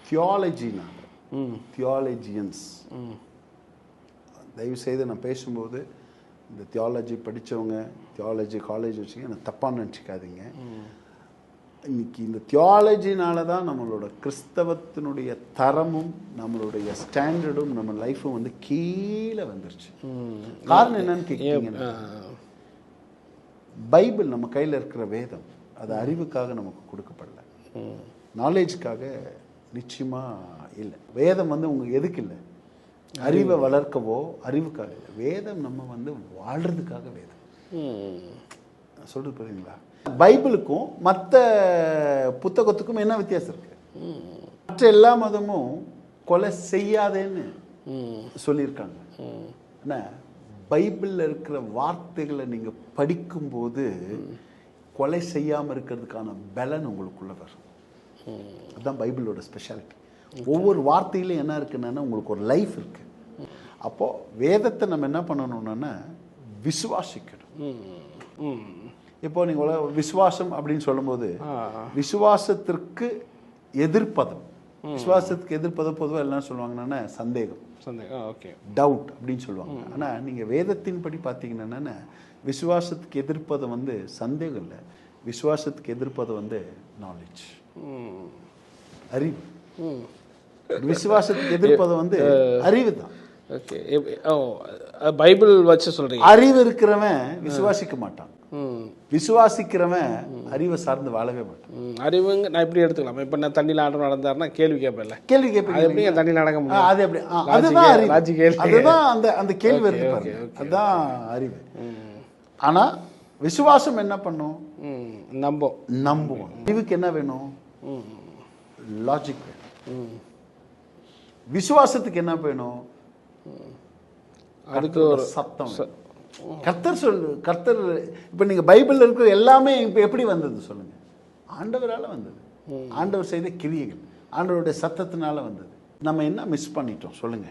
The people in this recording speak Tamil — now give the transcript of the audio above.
தியாலஜியன்ஸ் தயவு செய்து நான் பேசும்போது இந்த தியாலஜி படித்தவங்க தியாலஜி காலேஜ் வச்சுங்க எனக்கு தப்பாக நினச்சிக்காதீங்க. இன்னைக்கு இந்த தியாலஜினால தான் நம்மளோட கிறிஸ்தவத்தினுடைய தரமும் நம்மளுடைய ஸ்டாண்டர்டும் நம்ம லைஃப்பும் வந்து கீழே வந்துருச்சு. காரணம் என்னன்னு கேட்குறீங்கன்னா, பைபிள் நம்ம கையில் இருக்கிற வேதம் அது அறிவுக்காக நமக்கு கொடுக்கப்படல, நாலேஜுக்காக நிச்சயமாக இல்லை. வேதம் வந்து உங்களுக்கு எதுக்கு இல்லை? அறிவை வளர்க்கவோ அறிவுக்காக இல்லை. வேதம் நம்ம வந்து வாழ்கிறதுக்காக வேதம். சொல்கிறது புரியுங்களா? பைபிளுக்கும் மற்ற புத்தகத்துக்கும் என்ன வித்தியாசம் இருக்கு? மற்ற எல்லா மதமும் கொலை செய்யாதேன்னு சொல்லியிருக்காங்க. என்ன, பைபிளில் இருக்கிற வார்த்தைகளை நீங்கள் படிக்கும்போது கொலை செய்யாமல் இருக்கிறதுக்கான பலன் உங்களுக்குள்ள வரும். அதுதான் பைபிளோட ஸ்பெஷாலிட்டி. ஒவ்வொரு வார்த்தையிலும் என்ன இருக்குன்னா உங்களுக்கு ஒரு லைஃப் இருக்கு. அப்போது வேதத்தை நம்ம என்ன பண்ணணும்னா விசுவாசிக்கணும். இப்போ நீங்கள் விசுவாசம் அப்படின்னு சொல்லும்போது விசுவாசத்திற்கு எதிர்ப்பதம், விசுவாசத்துக்கு எதிர்ப்பதம் பொதுவாக எல்லாம் சொல்லுவாங்கன்னா சந்தேகம், டவுட் அப்படின்னு சொல்லுவாங்க. ஆனால் நீங்கள் வேதத்தின்படி பார்த்தீங்கன்னா விசுவாசத்துக்கு எதிர்ப்பது வந்து சந்தேகம் இல்லை, விசுவாசத்துக்கு எதிர்ப்பது வந்து நாலேஜ், அறிவு. விசுவாசத்துக்கு எதிர்ப்பது வந்து அறிவு தான். பைபிள் வச்சு சொல்றீங்க. அறிவு இருக்கிறவன் விசுவாசிக்க மாட்டான், விசுவாசிக்கிறவன் அறிவை சார்ந்து வாழவே மாட்டான். அறிவுங்க நான் எப்படி எடுத்துக்கலாம்? இப்போ நான் தண்ணியில் ஆட்டம் நடந்தாருன்னா கேள்வி கேட்பேன், கேள்வி கேட்பேன், எப்படி தண்ணியில் நடக்க முடியும்? அது எப்படி? அதுதான் அந்த கேள்வி இருக்கு பாருங்க, அதுதான் அறிவு. ஆனா விசுவாசம் என்ன பண்ணும்? நம்புவோம். அறிவுக்கு என்ன வேணும்? லாஜிக் வேணும். விசுவாசத்துக்கு என்ன வேணும்? அதுக்கு ஒரு சத்தம். கர்த்தர் இப்ப நீங்க பைபிள்ல இருக்கிற எல்லாமே இப்ப எப்படி வந்தது சொல்லுங்க? ஆண்டவரால வந்தது. ஆண்டவர் செய்த கிரியைகள், ஆண்டவருடைய சத்தத்தினால வந்தது. நம்ம என்ன மிஸ் பண்ணிட்டோம் சொல்லுங்க?